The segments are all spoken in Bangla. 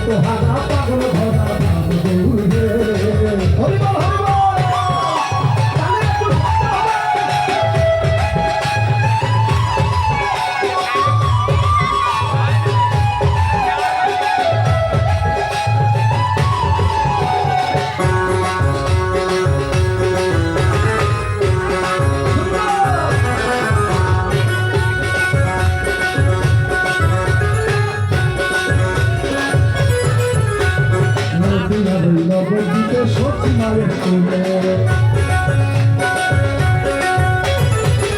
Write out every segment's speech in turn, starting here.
মতো হারা পাগল ভরা গৌর হে হরি বল হরি বল নবদ্বীপে সতী মায়ের কোলে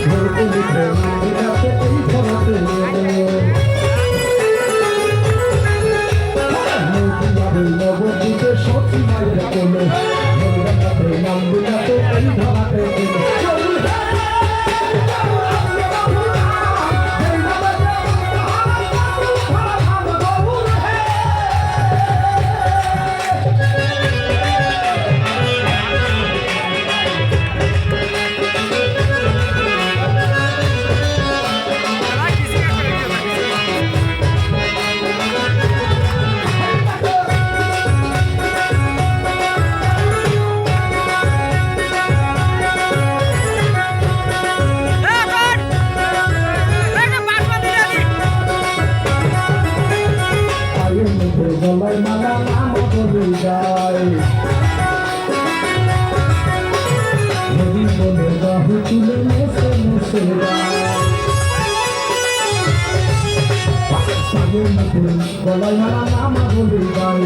ভরপুরিতে মাটিরাতে এই ধরাতে নবদ্বীপে সতী মায়ের কোলে ভরপুরিতে মাটিরাতে এই ধরাতে গলায় মালা নাম বলে যায় নদী বলে বাহু তুলে মুছে মুছে গলায় মালা নাম বলে যায়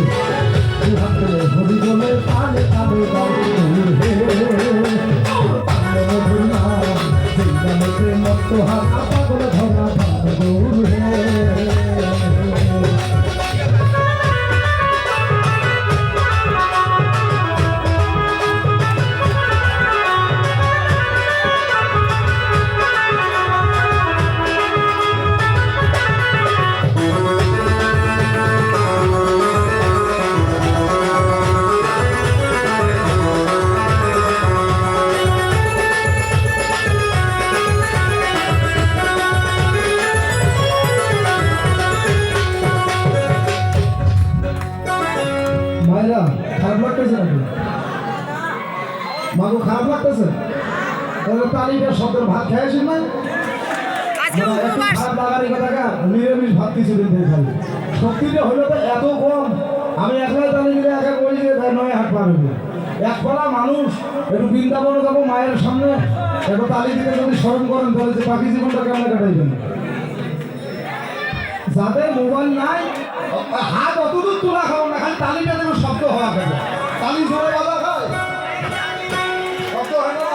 হাতে হরি বলে পালে পালে মত হাত পাগল ধরা গৌর হে মায়েরা খারাপ লাগতেছে নাকি মাগো খারাপ লাগতেছে তাহলে তালিকা শব্দের ভাত খেয়েছেন না খারাপ লাগার কথা নিরামিষ ভাত কিছু দিন খাই শক্তিটা হইলে তো এত কম আমি একলাই তালিকা একা করি যে 9 হাত পার হইবে এক পালা মানুষ একটু বৃন্দাবনে যাবো মায়ের সামনে একটু তালি দিকে যদি স্মরণ করেন তাহলে যে বাকি জীবনটা কেমন কাটাইবেন যাদের মোবাইল নাই হাত অতদূর তোলা খাবো না খালি তালিটা যেন শব্দ হওয়া থাকে তালি জোরে বাজা খায় শব্দ হয় না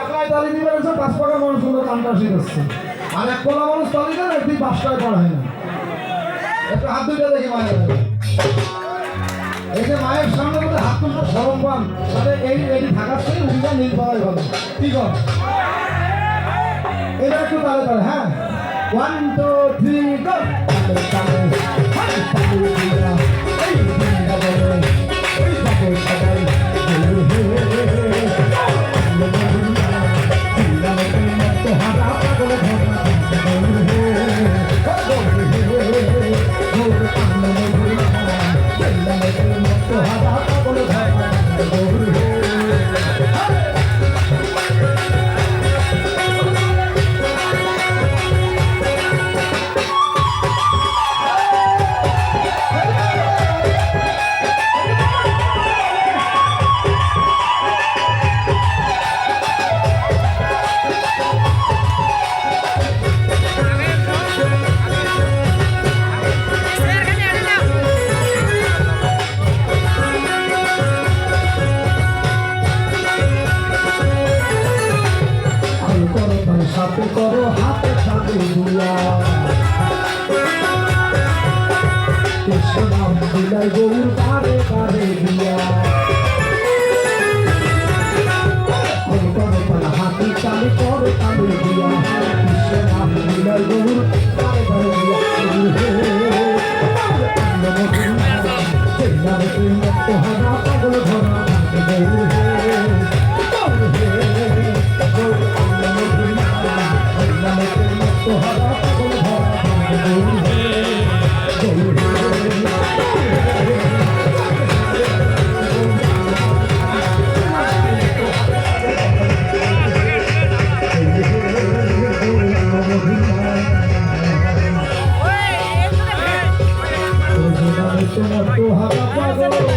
একলাই তালি দিবে 5 টাকা মানুষ সুন্দর কানটা শিখাচ্ছে আর এক পলা মানুষ তালি দেন একদিন 5 টাকা পড়ায় না একটু হাত দুইটা দেখি মায়ের এই যে মায়ের সামনে মধ্যে হাত তুলতে সরম পান তাহলে এই ঢাকার থেকে উঠিটা নীল পাওয়াই ভালো কি কর এটা একটু তালে তালে হ্যাঁ 1 2 3 go সাথে করো হাতে সাথে দুয়া কৃষ্ণ নাম দিলাই গৌর পারে পারে দিয়া হাতি চালে করো তালে দিয়া কৃষ্ণ নাম দিলাই গৌর পারে পারে দিয়া পাগল ধরা গৌর হে তোমার তো হাতা পাগল